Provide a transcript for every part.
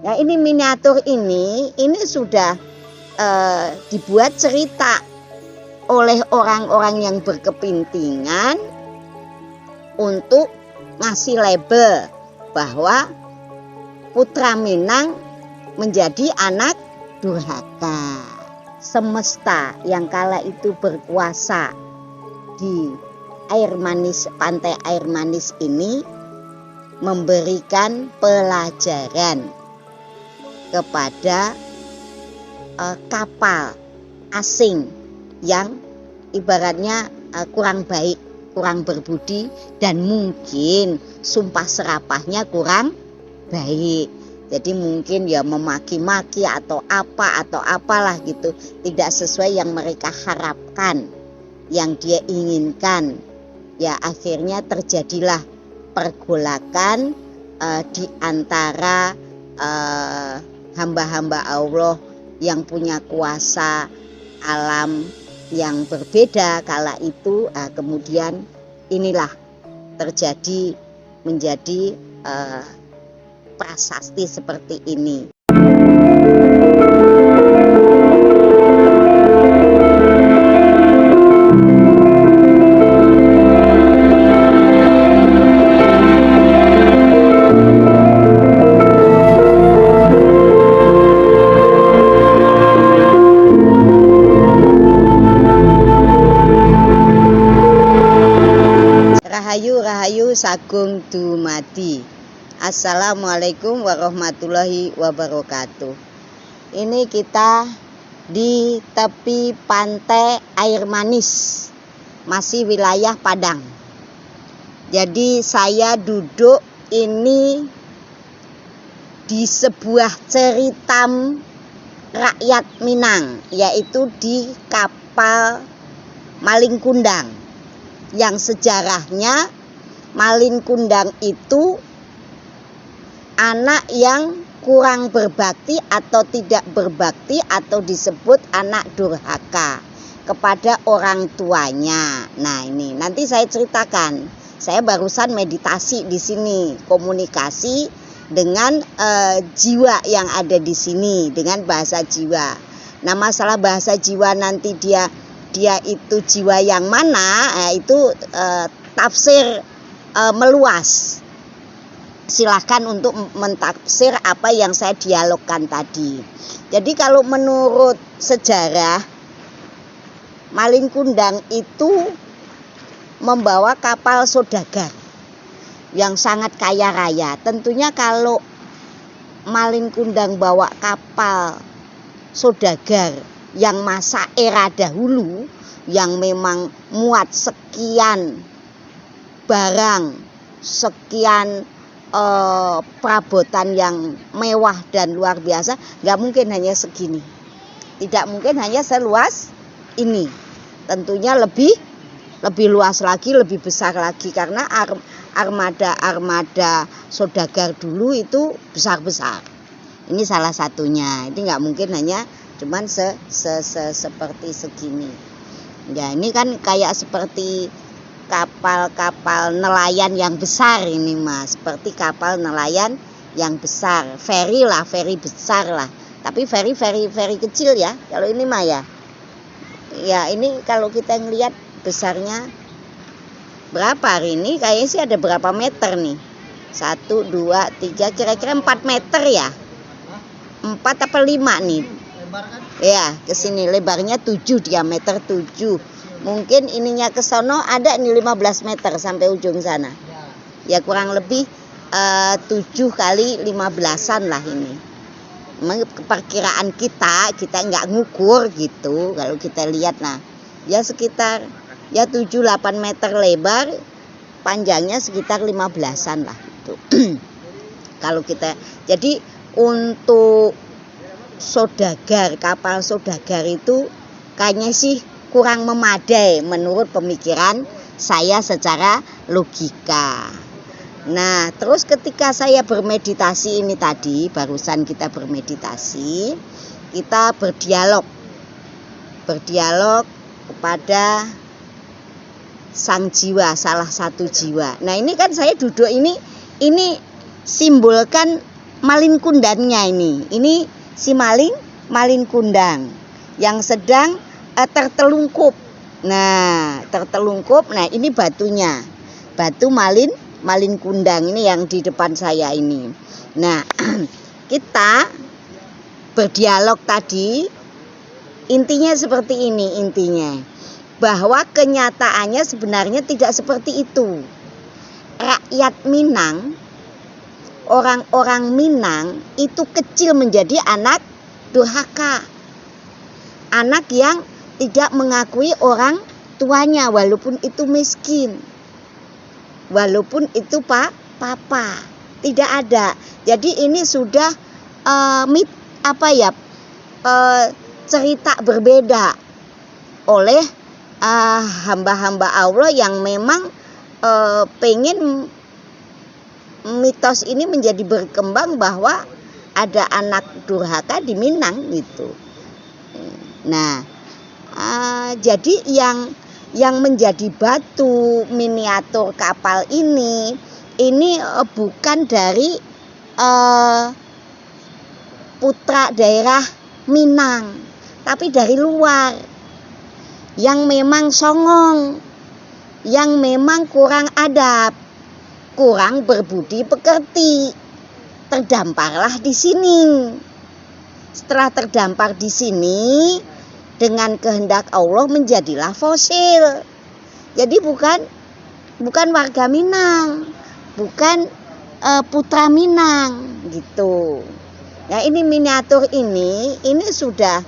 Ya ini miniatur ini sudah dibuat cerita oleh orang-orang yang berkepentingan untuk ngasih label bahwa Putra Minang menjadi anak durhaka. Semesta yang kala itu berkuasa di air manis, pantai air manis ini memberikan pelajaran kepada kapal asing yang ibaratnya kurang baik, kurang berbudi, dan mungkin sumpah serapahnya kurang baik. Jadi mungkin ya memaki-maki atau apalah gitu, tidak sesuai yang mereka harapkan, yang dia inginkan. Ya akhirnya terjadilah pergolakan di antara hamba-hamba Allah yang punya kuasa alam yang berbeda kala itu. Kemudian inilah terjadi menjadi prasasti seperti ini. Rahayu sagung dumadi. Assalamualaikum warahmatullahi wabarakatuh. Ini kita di tepi pantai air manis, masih wilayah Padang. Jadi saya duduk ini di sebuah cerita rakyat Minang, yaitu di kapal Malin Kundang, yang sejarahnya Malin Kundang itu anak yang kurang berbakti atau tidak berbakti atau disebut anak durhaka kepada orang tuanya. Nah ini nanti saya ceritakan. Saya barusan meditasi di sini, komunikasi dengan jiwa yang ada di sini dengan bahasa jiwa. Nah masalah bahasa jiwa nanti dia itu jiwa yang mana, itu tafsir meluas. Silakan untuk mentafsir apa yang saya dialogkan tadi. Jadi kalau menurut sejarah, Malin Kundang itu membawa kapal saudagar yang sangat kaya raya. Tentunya kalau Malin Kundang bawa kapal saudagar yang masa era dahulu, yang memang muat sekian barang, sekian perabotan yang mewah dan luar biasa, nggak mungkin hanya segini, tidak mungkin hanya seluas ini. Tentunya lebih luas lagi, lebih besar lagi, karena armada saudagar dulu itu besar. Ini salah satunya. Ini nggak mungkin hanya cuman seperti segini. Ya ini kan kayak seperti kapal-kapal nelayan yang besar ini Mas, seperti kapal nelayan yang besar, ferry besar lah. Tapi ferry kecil ya. Kalau ini mah ya ini kalau kita ngelihat besarnya berapa hari ini, kayaknya sih ada berapa meter nih, 1, 2, 3, kira-kira 4 meter ya, 4 apa 5 nih ya, kesini lebarnya 7, diameter 7. Mungkin ininya ke sono ada nih 15 meter sampai ujung sana. Ya kurang lebih 7 kali 15-an lah ini. Perkiraan kita nggak ngukur gitu. Kalau kita lihat, nah ya sekitar ya 7-8 meter lebar, panjangnya sekitar 15-an lah itu. Kalau kita, jadi untuk saudagar, kapal saudagar itu kayaknya sih kurang memadai menurut pemikiran saya secara logika. Nah, terus ketika saya bermeditasi ini tadi, barusan kita bermeditasi, kita berdialog kepada sang jiwa, salah satu jiwa. Nah, ini kan saya duduk ini simbolkan malin kundannya ini si malin kundang yang sedang tertelungkup. Nah, tertelungkup. Nah, ini batunya. Batu malin kundang ini yang di depan saya ini. Nah, kita berdialog tadi intinya seperti ini bahwa kenyataannya sebenarnya tidak seperti itu. Rakyat Minang, orang-orang Minang itu kecil menjadi anak durhaka. Anak yang tidak mengakui orang tuanya walaupun itu miskin. Walaupun itu papa. Tidak ada. Jadi ini sudah cerita berbeda oleh hamba-hamba Allah yang memang pengen mitos ini menjadi berkembang bahwa ada anak durhaka di Minang gitu. Nah, jadi yang menjadi batu miniatur kapal ini bukan dari putra daerah Minang, tapi dari luar yang memang songong, yang memang kurang adab, kurang berbudi pekerti, terdamparlah di sini. Setelah terdampar di sini, dengan kehendak Allah menjadilah fosil. Jadi bukan warga Minang, bukan putra Minang gitu. Nah, ini miniatur ini sudah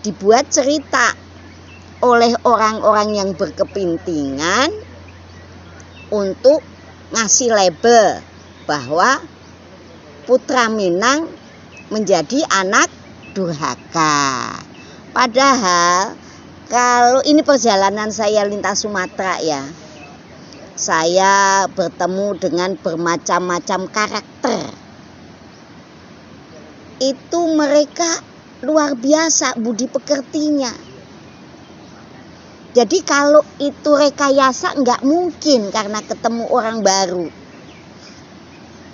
dibuat cerita oleh orang-orang yang berkepentingan untuk ngasih label bahwa putra Minang menjadi anak durhaka. Padahal kalau ini perjalanan saya lintas Sumatera ya, saya bertemu dengan bermacam-macam karakter. Itu mereka luar biasa budi pekertinya. Jadi kalau itu rekayasa nggak mungkin karena ketemu orang baru.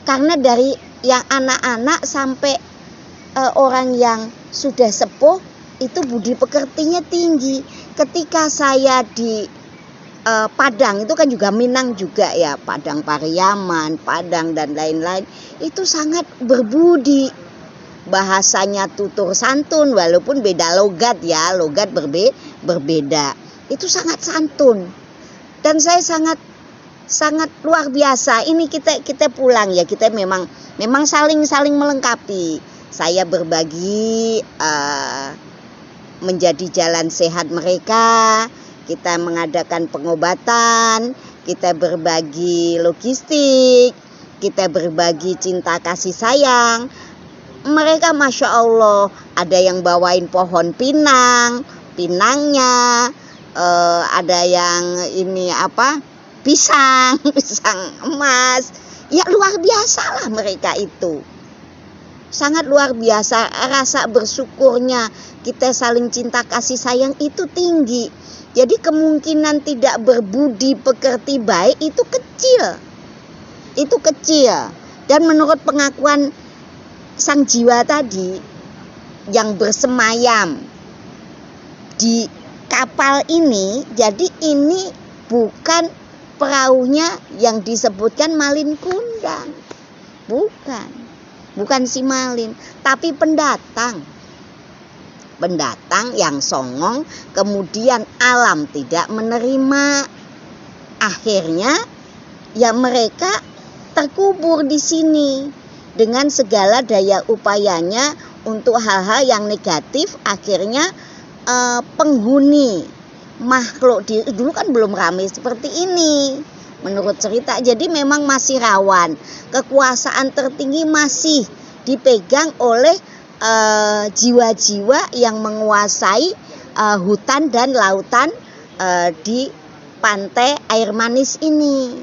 Karena dari yang anak-anak sampai orang yang sudah sepuh itu budi pekertinya tinggi. Ketika saya di Padang, itu kan juga Minang juga ya, Padang Pariaman, Padang dan lain-lain, itu sangat berbudi. Bahasanya tutur santun walaupun beda logat ya, logat berbeda. Itu sangat santun. Dan saya sangat luar biasa. Ini kita pulang ya, kita memang saling melengkapi. Saya berbagi menjadi jalan sehat mereka, kita mengadakan pengobatan, kita berbagi logistik, kita berbagi cinta kasih sayang. Mereka Masya Allah, ada yang bawain pohon pinangnya, ada yang pisang emas. Ya luar biasa lah mereka itu. Sangat luar biasa, rasa bersyukurnya, kita saling cinta kasih sayang itu tinggi. Jadi kemungkinan tidak berbudi pekerti baik itu kecil. Dan menurut pengakuan sang jiwa tadi yang bersemayam di kapal ini, jadi ini bukan perahunya yang disebutkan malin kundang, bukan si malin, tapi pendatang yang songong, kemudian alam tidak menerima, akhirnya ya mereka terkubur di sini dengan segala daya upayanya untuk hal-hal yang negatif. Akhirnya penghuni makhluk dulu kan belum ramai seperti ini menurut cerita, jadi memang masih rawan. Kekuasaan tertinggi masih dipegang oleh jiwa-jiwa yang menguasai hutan dan lautan di pantai air manis ini.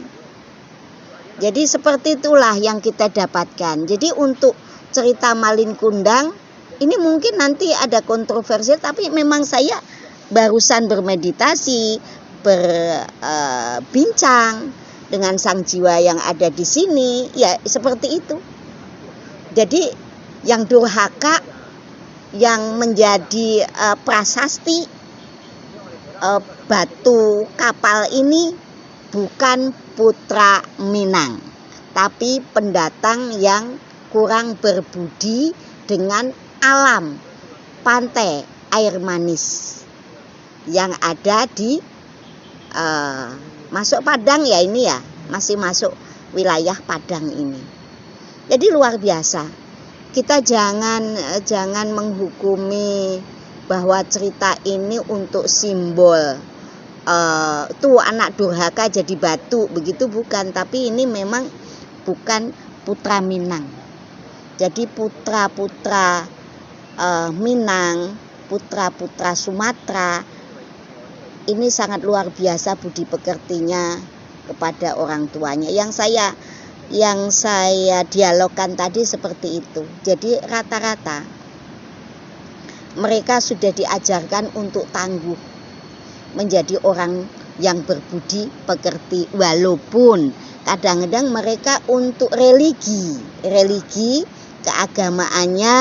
Jadi seperti itulah yang kita dapatkan. Jadi untuk cerita malin kundang ini mungkin nanti ada kontroversi, tapi memang saya barusan bermeditasi, berbincang dengan sang jiwa yang ada di sini, ya seperti itu. Jadi yang durhaka, yang menjadi prasasti batu kapal ini bukan putra Minang, tapi pendatang yang kurang berbudi dengan alam pantai air manis yang ada di masuk Padang ya, ini ya masih masuk wilayah Padang ini. Jadi luar biasa. Kita jangan menghukumi bahwa cerita ini untuk simbol tuh anak durhaka jadi batu, begitu bukan. Tapi ini memang bukan putra Minang. Jadi putra-putra Minang, putra-putra Sumatera ini sangat luar biasa budi pekertinya kepada orang tuanya. Yang saya dialogkan tadi seperti itu. Jadi rata-rata mereka sudah diajarkan untuk tangguh, menjadi orang yang berbudi pekerti, walaupun kadang-kadang mereka untuk religi keagamaannya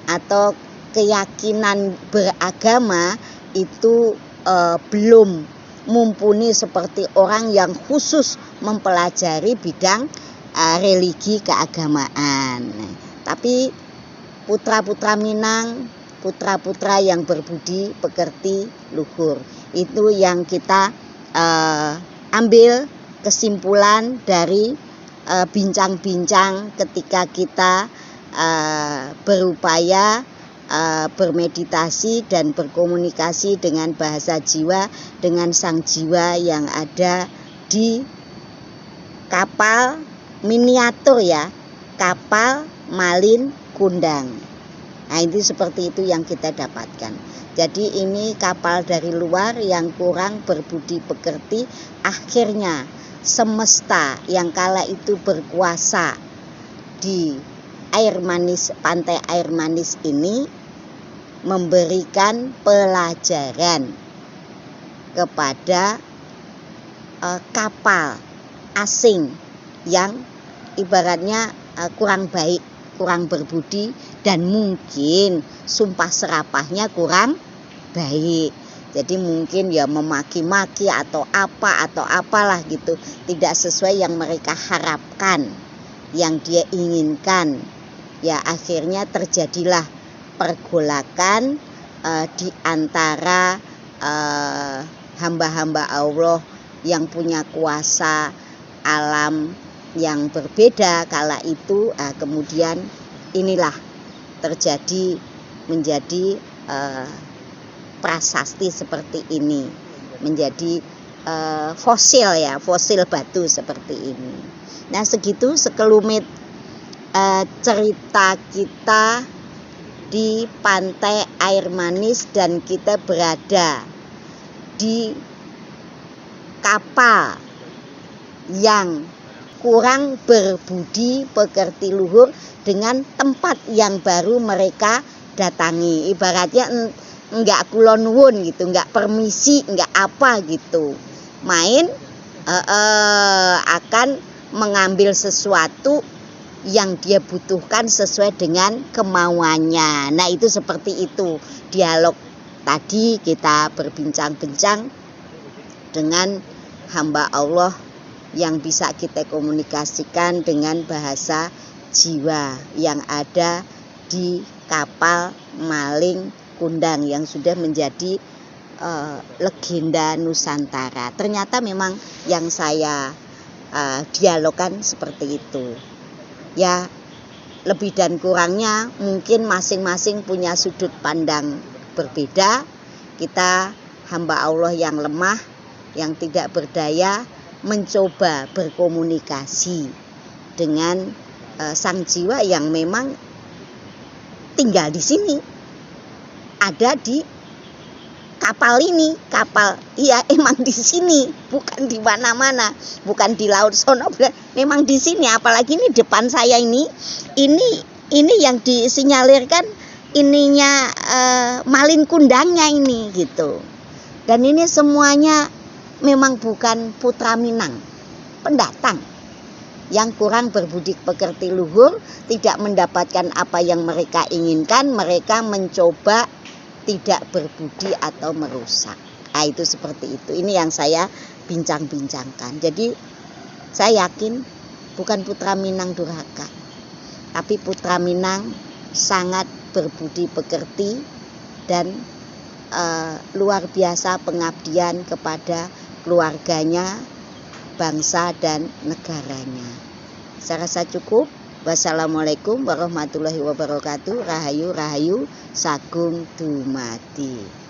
atau keyakinan beragama itu belum mumpuni seperti orang yang khusus mempelajari bidang religi keagamaan. Tapi putra-putra Minang, putra-putra yang berbudi pekerti luhur, itu yang kita ambil kesimpulan dari bincang-bincang ketika kita berupaya bermeditasi dan berkomunikasi dengan bahasa jiwa, dengan sang jiwa yang ada di kapal miniatur ya, kapal Malin Kundang. Nah, itu seperti itu yang kita dapatkan. Jadi ini kapal dari luar yang kurang berbudi pekerti, akhirnya semesta yang kala itu berkuasa di air manis, pantai air manis ini memberikan pelajaran kepada kapal asing yang ibaratnya kurang baik, kurang berbudi, dan mungkin sumpah serapahnya kurang baik. Jadi mungkin ya memaki-maki atau apalah gitu, tidak sesuai yang mereka harapkan, yang dia inginkan. Ya akhirnya terjadilah pergolakan di antara hamba-hamba Allah yang punya kuasa alam yang berbeda kala itu. Kemudian inilah terjadi menjadi prasasti seperti ini, menjadi fosil ya, fosil batu seperti ini. Nah segitu sekelumit cerita kita di pantai air manis, dan kita berada di kapal yang kurang berbudi pekerti luhur dengan tempat yang baru mereka datangi. Ibaratnya enggak kulon nuwun gitu, enggak permisi, enggak apa gitu. Main akan mengambil sesuatu yang dia butuhkan sesuai dengan kemauannya. Nah itu seperti itu dialog tadi, kita berbincang-bincang dengan hamba Allah yang bisa kita komunikasikan dengan bahasa jiwa yang ada di kapal Malin Kundang yang sudah menjadi legenda Nusantara. Ternyata memang yang saya dialogkan seperti itu. Ya lebih dan kurangnya mungkin masing-masing punya sudut pandang berbeda. Kita hamba Allah yang lemah, yang tidak berdaya, mencoba berkomunikasi dengan sang jiwa yang memang tinggal di sini, ada di kapal ini. Kapal iya emang di sini, bukan di mana-mana, bukan di laut sono, memang di sini. Apalagi ini depan saya ini yang disinyalirkan ininya Malin Kundangnya ini gitu. Dan ini semuanya memang bukan putra Minang, pendatang yang kurang berbudi pekerti luhur, tidak mendapatkan apa yang mereka inginkan, mereka mencoba tidak berbudi atau merusak. Nah, itu seperti itu. Ini yang saya bincang-bincangkan. Jadi saya yakin bukan Putra Minang durhaka, tapi Putra Minang sangat berbudi pekerti dan luar biasa pengabdian kepada keluarganya, bangsa dan negaranya. Saya rasa cukup. Wassalamualaikum warahmatullahi wabarakatuh. Rahayu rahayu sagung dumadi.